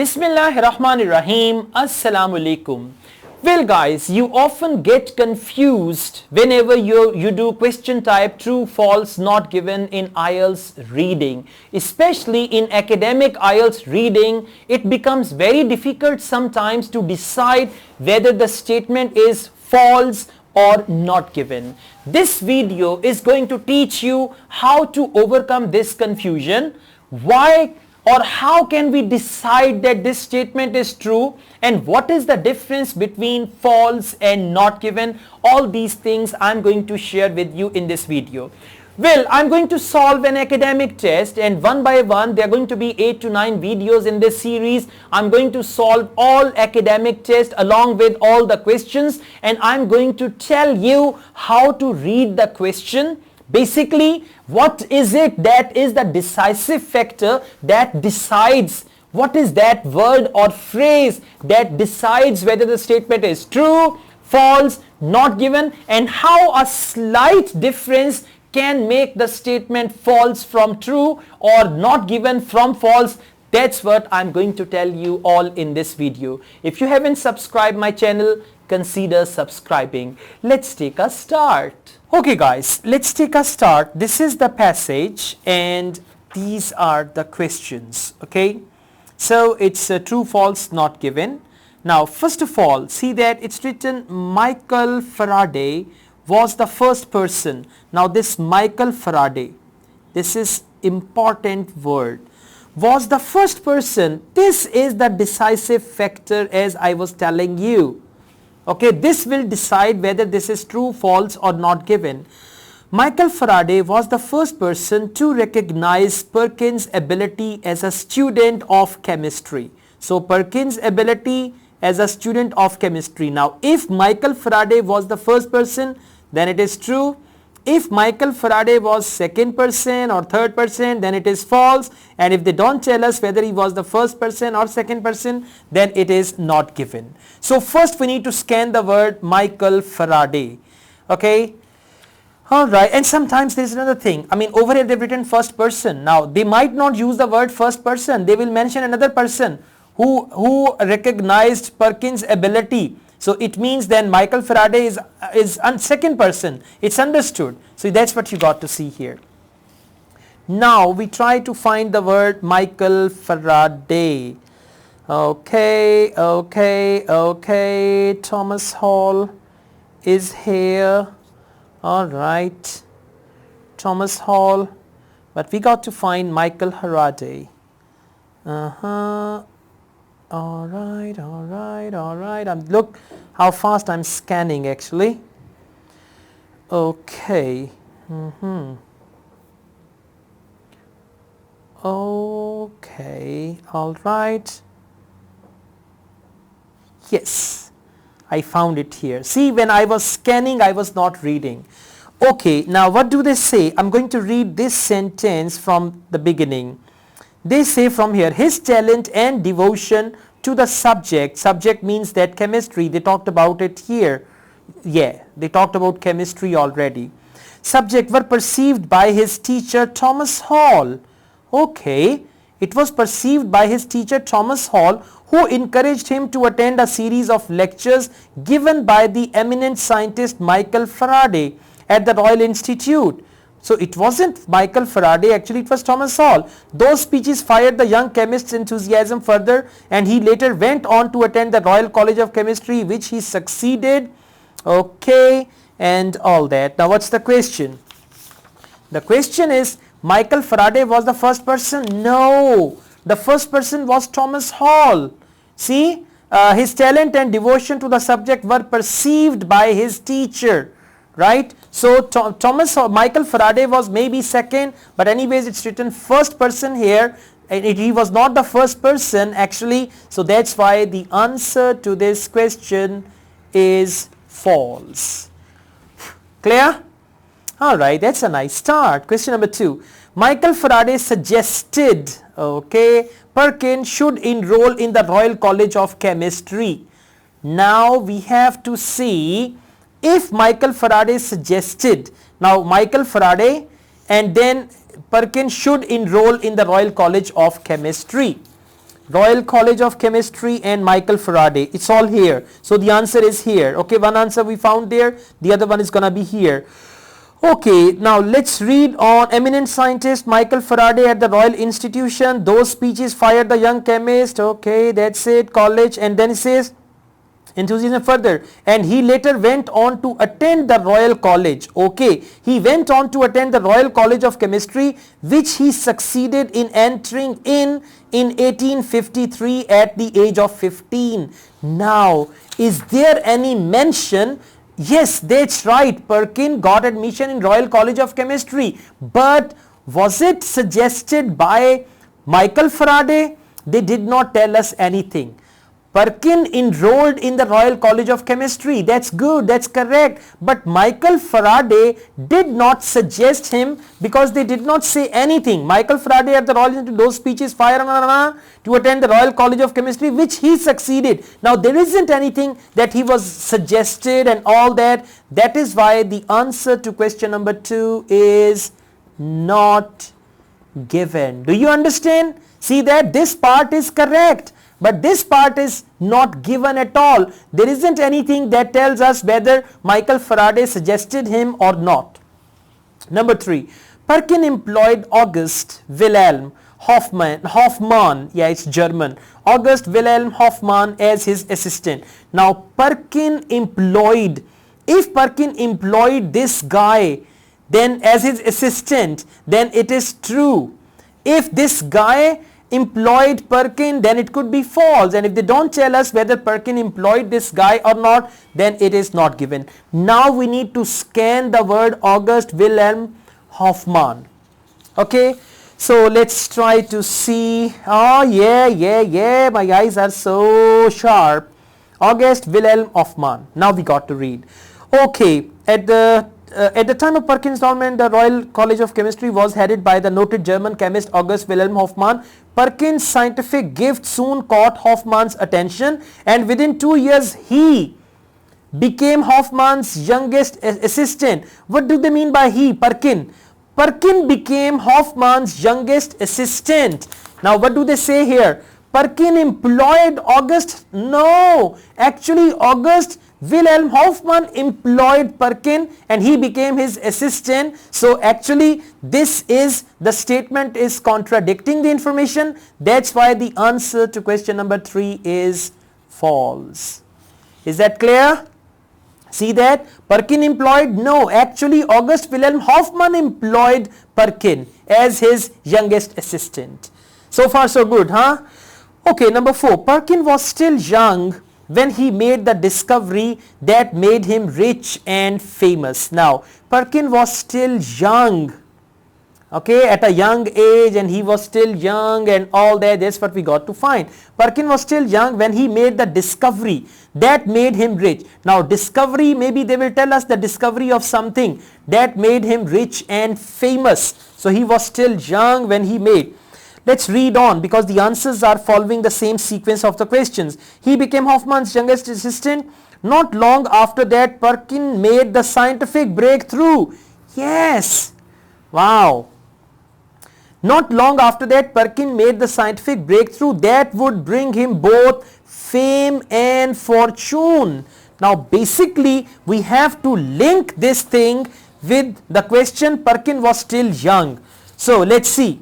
Bismillahirrahmanirrahim. Assalamu alaikum. Well guys, you often get confused whenever you do question type true, false, not given in IELTS reading. Especially in academic IELTS reading, it becomes very difficult sometimes to decide whether the statement is false or not given. This video is going to teach you how to overcome this confusion. Why or how can we decide that this statement is true, and what is the difference between false and not given? All these things I'm going to share with you in this video. Well, I'm going to solve an academic test, and one by one there are going to be 8 to 9 videos in this series. I'm going to solve all academic tests along with all the questions, and I'm going to tell you how to read the question. Basically, what is it that is the decisive factor that decides, what is that word or phrase that decides whether the statement is true, false, not given, and how a slight difference can make the statement false from true or not given from false. That's what I'm going to tell you all in this video. If you haven't subscribed my channel, consider subscribing. Let's take a start. Okay guys, let's take a start. This is the passage and these are the questions. Okay, so it's true, false, not given. Now first of all, see that it's written Michael Faraday was the first person. Now this Michael Faraday, this is important word, was the first person. This is the decisive factor, as I was telling you. Okay, this will decide whether this is true, false or not given. Michael Faraday was the first person to recognize Perkin's ability as a student of chemistry. So Perkin's ability as a student of chemistry. Now if Michael Faraday was the first person, then it is true. If Michael Faraday was second person or third person, then it is false. And if they don't tell us whether he was the first person or second person, then it is not given. So first we need to scan the word Michael Faraday. Okay. Alright, and sometimes there is another thing. I mean, over here they've written first person. Now they might not use the word first person. They will mention another person who recognized Perkin's ability. So it means then Michael Faraday is second person. It's understood. So that's what you got to see here. Now we try to find the word Michael Faraday. Okay. Thomas Hall is here. Alright. Thomas Hall. But we got to find Michael Faraday. Alright. Look how fast I'm scanning actually. Okay. Okay. Alright. Yes. I found it here. See, when I was scanning, I was not reading. Okay. Now what do they say? I'm going to read this sentence from the beginning. They say from here, his talent and devotion to the subject means that chemistry, they talked about it here. Yeah, they talked about chemistry already. Subject were perceived by his teacher Thomas Hall. Okay, it was perceived by his teacher Thomas Hall, who encouraged him to attend a series of lectures given by the eminent scientist Michael Faraday at the Royal Institute. So it wasn't Michael Faraday, actually it was Thomas Hall. Those speeches fired the young chemist's enthusiasm further, and he later went on to attend the Royal College of Chemistry, which he succeeded. Okay, and all that. Now what's the question? The question is, Michael Faraday was the first person? No, the first person was Thomas Hall. See, his talent and devotion to the subject were perceived by his teacher. Right, so Michael Faraday was maybe second, but anyways it's written first person here, and he was not the first person actually, so that's why the answer to this question is false. Clear? Alright, that's a nice start. Question number 2. Michael Faraday suggested, okay, Perkin should enroll in the Royal College of Chemistry. Now we have to see if Michael Faraday suggested, now Michael Faraday and then Perkin should enroll in the Royal College of Chemistry. Royal College of Chemistry and Michael Faraday. It's all here. So the answer is here. Okay, one answer we found there. The other one is gonna be here. Okay, now let's read on. Eminent scientist Michael Faraday at the Royal Institution. Those speeches fired the young chemist. Okay, that's it. College. And then it says enthusiasm further, and he later went on to attend the Royal College. Okay, he went on to attend the Royal College of Chemistry, which he succeeded in entering in 1853 at the age of 15. Now, is there any mention? Yes, that's right, Perkin got admission in Royal College of Chemistry, but was it suggested by Michael Faraday? They did not tell us anything. Perkin enrolled in the Royal College of Chemistry. That's good, that's correct. But Michael Faraday did not suggest him because they did not say anything. Michael Faraday at the Royal Institute, those speeches fire to attend the Royal College of Chemistry, which he succeeded. Now there isn't anything that he was suggested and all that. That is why the answer to question number 2 is not given. Do you understand? See that this part is correct, but this part is not given at all. There isn't anything that tells us whether Michael Faraday suggested him or not. Number 3, Perkin employed August Wilhelm Hoffmann, yeah, it's German, August Wilhelm Hoffmann as his assistant. Now Perkin employed, if Perkin employed this guy then as his assistant, then it is true. If this guy employed Perkin, then it could be false, and if they don't tell us whether Perkin employed this guy or not, then it is not given. Now we need to scan the word August Wilhelm Hoffmann. Okay, so let's try to see. Oh yeah, my eyes are so sharp. August Wilhelm Hoffmann. Now we got to read. Okay, at the time of Perkin's enrollment, the Royal College of Chemistry was headed by the noted German chemist August Wilhelm Hoffmann. Perkin's scientific gift soon caught Hoffmann's attention, and within 2 years he became Hoffmann's youngest assistant. What do they mean by he? Perkin. Perkin became Hoffmann's youngest assistant. Now what do they say here? Perkin employed August? No, actually August Wilhelm Hoffmann employed Perkin and he became his assistant. So actually this is, the statement is contradicting the information. That's why the answer to question number 3 is false. Is that clear? See that? Perkin employed? No, actually August Wilhelm Hoffmann employed Perkin as his youngest assistant. So far so good, huh? Okay, number 4. Perkin was still young when he made the discovery that made him rich and famous. Now, Perkin was still young, okay, at a young age, and he was still young and all that. That's what we got to find. Perkin was still young when he made the discovery that made him rich. Now, discovery, maybe they will tell us the discovery of something that made him rich and famous. So, he was still young when he made. Let's read on because the answers are following the same sequence of the questions. He became Hoffmann's youngest assistant. Not long after that, Perkin made the scientific breakthrough. Yes. Wow. Not long after that, Perkin made the scientific breakthrough that would bring him both fame and fortune. Now, basically, we have to link this thing with the question Perkin was still young. So, let's see.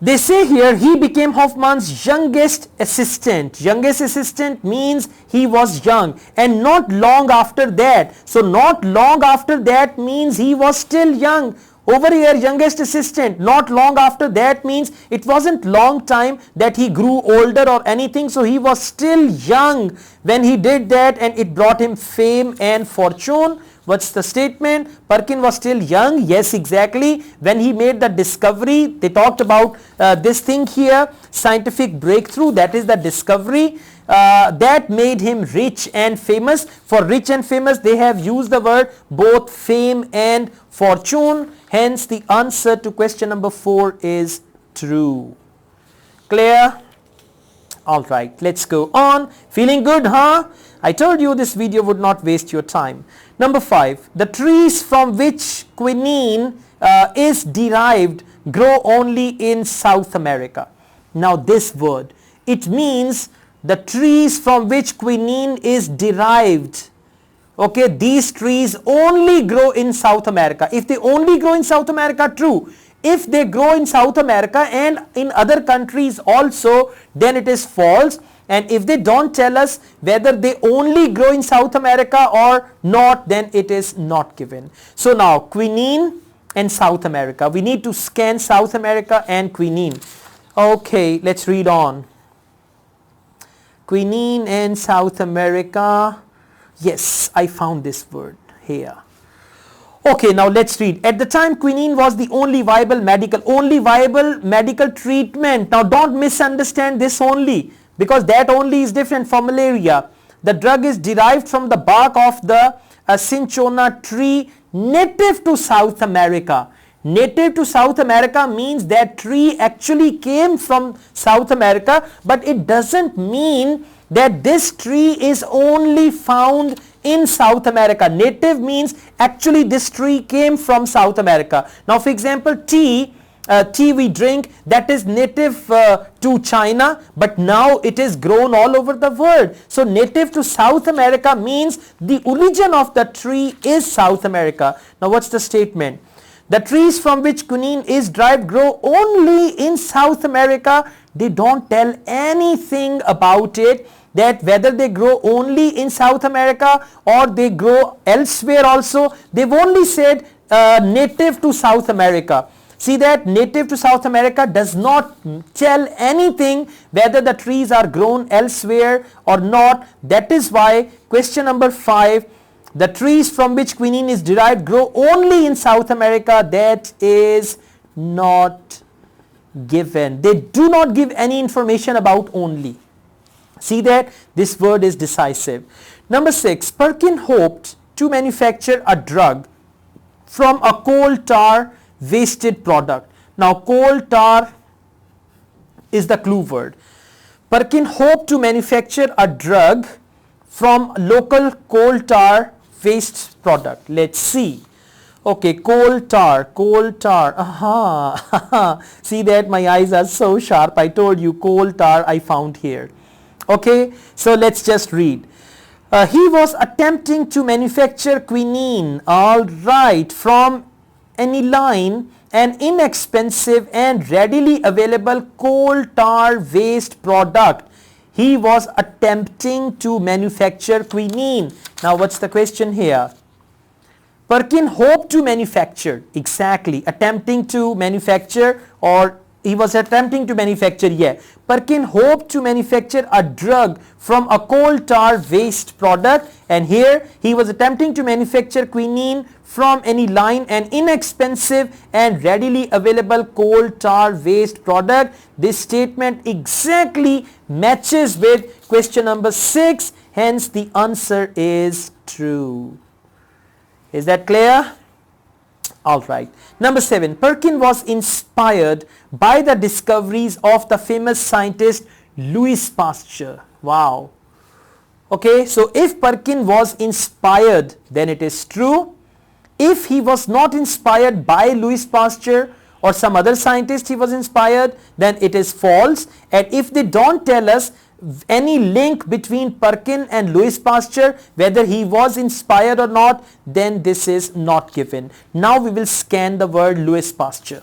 They say here he became Hoffmann's youngest assistant. Youngest assistant means he was young, and not long after that. So not long after that means he was still young. Over here, youngest assistant, not long after that means it wasn't long time that he grew older or anything. So he was still young when he did that, and it brought him fame and fortune. What's the statement? Perkin was still young. Yes, exactly. When he made the discovery, they talked about this thing here, scientific breakthrough, that is the discovery that made him rich and famous. For rich and famous, they have used the word both fame and fortune. Hence, the answer to question number 4 is true. Clear? Alright, let's go on. Feeling good, huh? I told you this video would not waste your time. Number 5. The trees from which quinine is derived grow only in South America. Now this word, it means the trees from which quinine is derived, okay, these trees only grow in South America. If they only grow in South America, true. If they grow in South America and in other countries also, then it is false. And if they don't tell us whether they only grow in South America or not, then it is not given. So now quinine and South America. We need to scan South America and quinine. Okay, let's read on. Quinine and South America. Yes, I found this word here. Okay, now let's read. At the time, quinine was the only viable medical treatment. Now don't misunderstand this only, because that only is different from malaria. The drug is derived from the bark of the cinchona tree native to South America. Native to South America means that tree actually came from South America, but it doesn't mean that this tree is only found in South America. Native means actually this tree came from South America. Now for example, tea we drink, that is native to China, but now it is grown all over the world. So native to South America means the origin of the tree is South America. Now what's the statement? The trees from which quinine is derived grow only in South America. They don't tell anything about it, that whether they grow only in South America or they grow elsewhere also. They've only said native to South America. See that native to South America does not tell anything whether the trees are grown elsewhere or not. That is why question number 5, the trees from which quinine is derived grow only in South America, that is not given. They do not give any information about only. See that this word is decisive. Number 6, Perkin hoped to manufacture a drug from a coal tar wasted product. Now coal tar is the clue word. Perkin hoped to manufacture a drug from local coal tar waste product. Let's see. Okay, coal tar. Aha. See that my eyes are so sharp. I told you coal tar I found here. Okay, so let's just read. He was attempting to manufacture quinine, all right, from aniline, an inexpensive and readily available coal tar waste product. He was attempting to manufacture quinine. Now what's the question here? Perkin hoped to manufacture, exactly, attempting to manufacture, or he was attempting to manufacture, yeah. Perkin hoped to manufacture a drug from a coal tar waste product, and here he was attempting to manufacture quinine from aniline, an inexpensive and readily available coal tar waste product. This statement exactly matches with question number 6, hence the answer is true. Is that clear? Alright. Number 7, Perkin was inspired by the discoveries of the famous scientist Louis Pasteur. Wow. Okay, so if Perkin was inspired, then it is true. If he was not inspired by Louis Pasteur or some other scientist he was inspired, then it is false. And if they don't tell us any link between Perkin and Louis Pasteur, whether he was inspired or not, then this is not given. Now we will scan the word Louis Pasteur.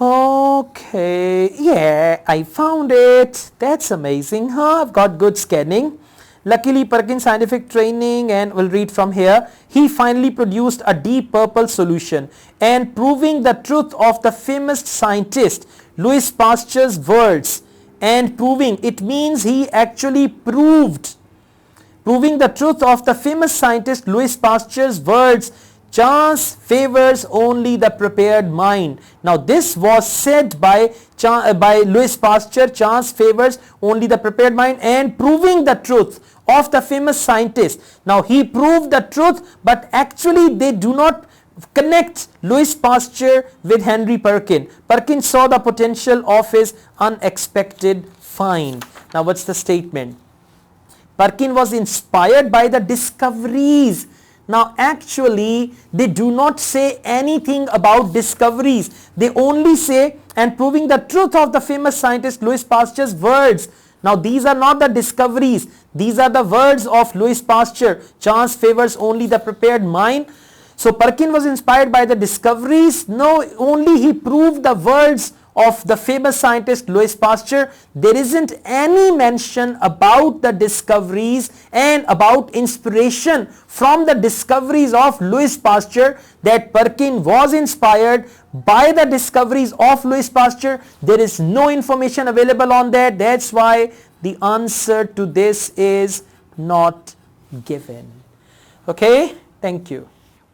Okay, yeah, I found it. That's amazing, huh? I've got good scanning. Luckily, Perkin's scientific training, and we'll read from here, he finally produced a deep purple solution, and proving the truth of the famous scientist Louis Pasteur's words, and proving, it means he actually proving the truth of the famous scientist Louis Pasteur's words, chance favors only the prepared mind. Now this was said by Louis Pasteur, chance favors only the prepared mind, and proving the truth of the famous scientist. Now he proved the truth, but actually they do not connect Louis Pasteur with Henry Perkin. Perkin saw the potential of his unexpected find. Now what's the statement? Perkin was inspired by the discoveries. Now actually they do not say anything about discoveries. They only say, and proving the truth of the famous scientist Louis Pasteur's words. Now these are not the discoveries, these are the words of Louis Pasteur. Chance favors only the prepared mind. So Perkin was inspired by the discoveries? No, only he proved the words of the famous scientist Louis Pasteur. There isn't any mention about the discoveries and about inspiration from the discoveries of Louis Pasteur, that Perkin was inspired by the discoveries of Louis Pasteur. There is no information available on that. That's why the answer to this is not given. Okay, thank you.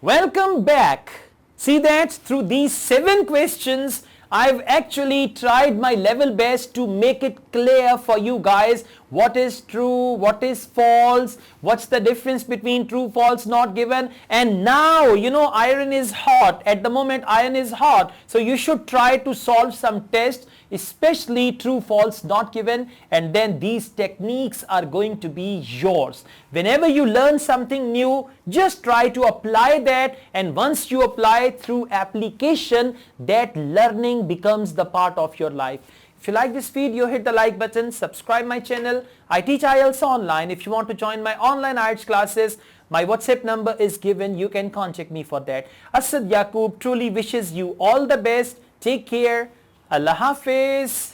Welcome back. See that through these 7 questions, I've actually tried my level best to make it clear for you guys what is true, what is false, what's the difference between true, false, not given. And now, you know, iron is hot. At the moment, iron is hot. So you should try to solve some tests, especially true, false, not given, and then these techniques are going to be yours. Whenever you learn something new, just try to apply that, and once you apply through application, that learning becomes the part of your life. If you like this video, hit the like button, subscribe my channel. I teach IELTS online. If you want to join my online IELTS classes, my WhatsApp number is given. You can contact me for that. AsadYaqub truly wishes you all the best. Take care. Allah Hafiz.